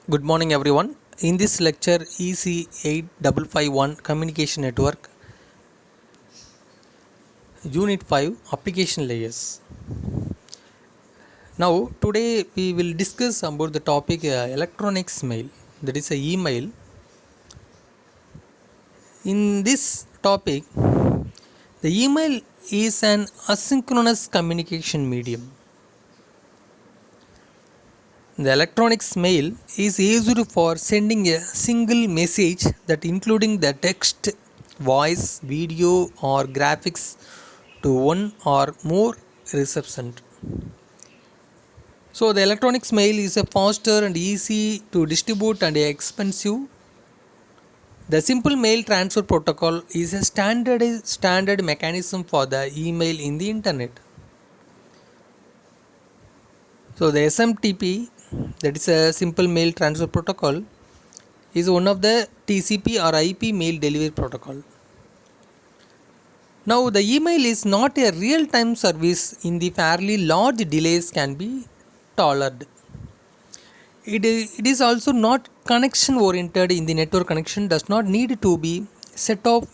Good morning, everyone. In this lecture, EC8551 Communication Network, Unit 5 Application Layers. Now, today we will discuss about the topic electronics mail, that is, email. In this topic, the email is an asynchronous communication medium. The electronics mail is used for sending a single message that including the text, voice, video or graphics to one or more recipients. So the electronics mail is a faster and easy to distribute and expensive. The simple mail transfer protocol is a standard mechanism for the email in the internet. So the SMTP, that is a simple mail transfer protocol, is one of the TCP or IP mail delivery protocol. Now the email is not a real-time service in the fairly large delays can be tolerated. It is also not connection oriented in the network connection does not need to be set off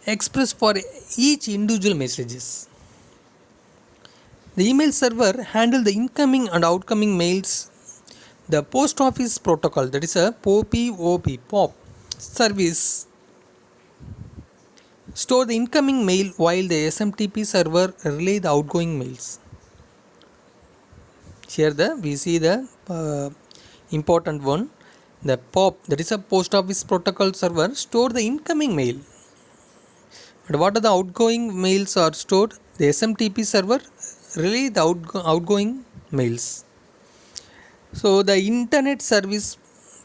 express for each individual messages. The email server handle the incoming and outcoming mails. The post office protocol, that is a POP service, store the incoming mail while the SMTP server relay the outgoing mails. Here we see the important one. The POP, that is a post office protocol server, store the incoming mail. But what are the outgoing mails are stored? The SMTP server relay the outgoing mails. So the internet service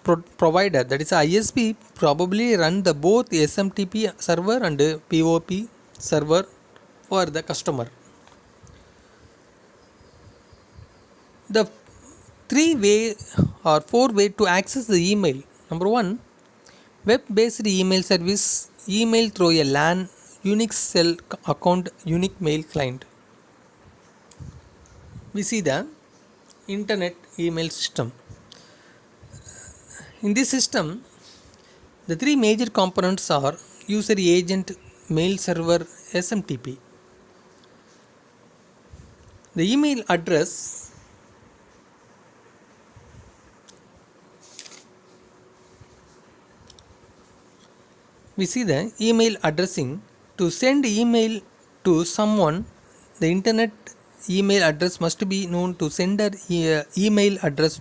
provider, that is ISP, probably run the both SMTP server and POP server for the customer. The 3-way or 4-way to access the email. Number 1, web-based email service, email through a LAN, Unix cell account, unique mail client. We see the internet email system. In this system, the 3 major components are user agent, mail server, SMTP. The email address we see the email addressing. To send email to someone, the internet email address must be known to sender email address.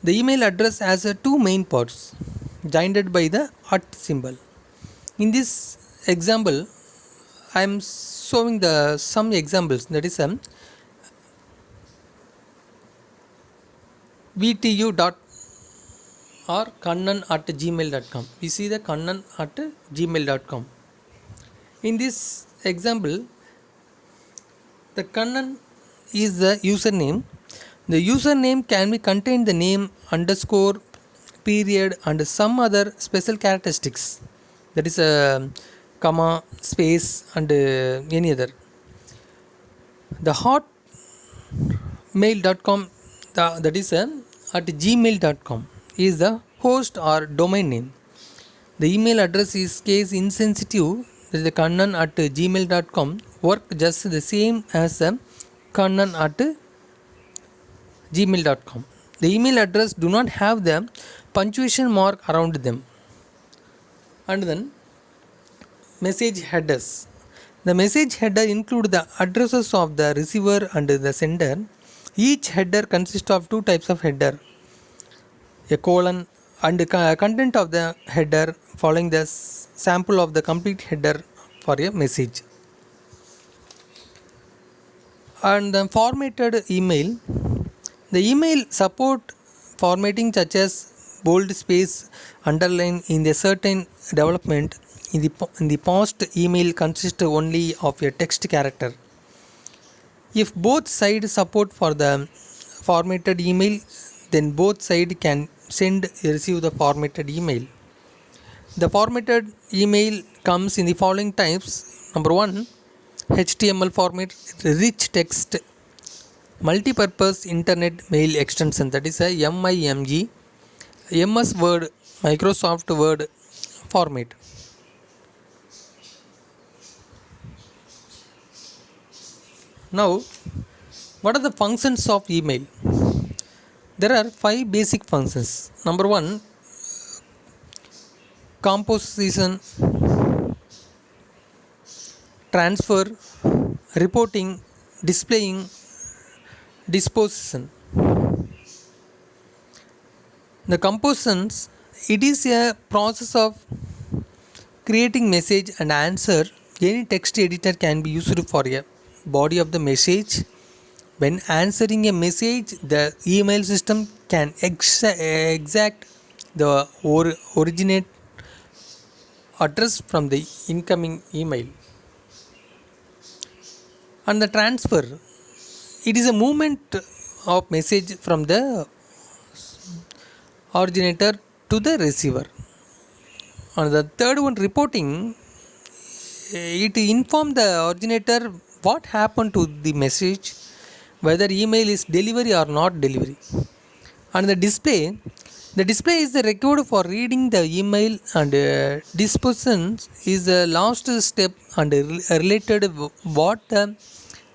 The email address has 2 main parts joined by the @ symbol. In this example, I am showing some examples, that is vtu dot or kannan@gmail.com. We see the kannan@gmail.com. In this example, the Kannan is the username. The username can be contain the name, underscore, period and some other special characteristics, that is a comma, space and any other. The hotmail.com, that is at gmail.com, is the host or domain name. The email address is case insensitive, that is the kannan@gmail.com work just the same as kannan@gmail.com. The email address do not have the punctuation mark around them. And then message headers. The message header include the addresses of the receiver and the sender. Each header consists of 2 types of header, a colon and content of the header following the sample of the complete header for a message. And the formatted email. The email support formatting such as bold, space, underline in a certain development. In the past, email consists only of a text character. If both sides support for the formatted email, then both sides can receive the formatted email. The formatted email comes in the following types. Number 1, HTML format, rich text, multi-purpose internet mail extension, that is a MIME, MS Word, Microsoft Word format. Now, what are the functions of email? There are 5 basic functions. Number 1, composition, transfer, reporting, displaying, disposition. The compositions, it is a process of creating message and answer. Any text editor can be used for a body of the message. When answering a message, the email system can exact the originate address from the incoming email. And the transfer, it is a movement of message from the originator to the receiver. And the third one, reporting, it inform the originator what happened to the message, whether email is delivery or not delivery. And the display is the record for reading the email, and disposition is the last step and related what the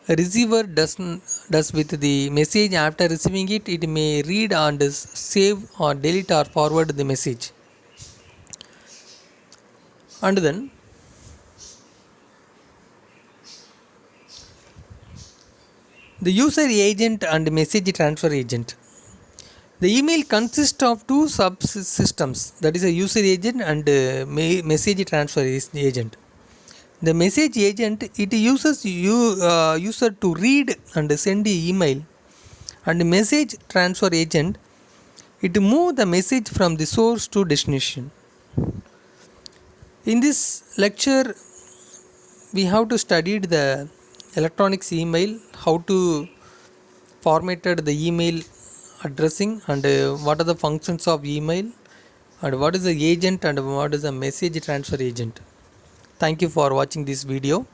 receiver does with the message after receiving it. It may read and save or delete or forward the message. And then the user agent and message transfer agent. The email consists of 2 subsystems, that is a user agent and message transfer agent. The message agent, it uses user to read and send the email, and the message transfer agent, it move the message from the source to destination. In this lecture, we have to study the electronics email, how to formatted the email addressing, and what are the functions of email, and what is the agent and what is the message transfer agent. Thank you for watching this video.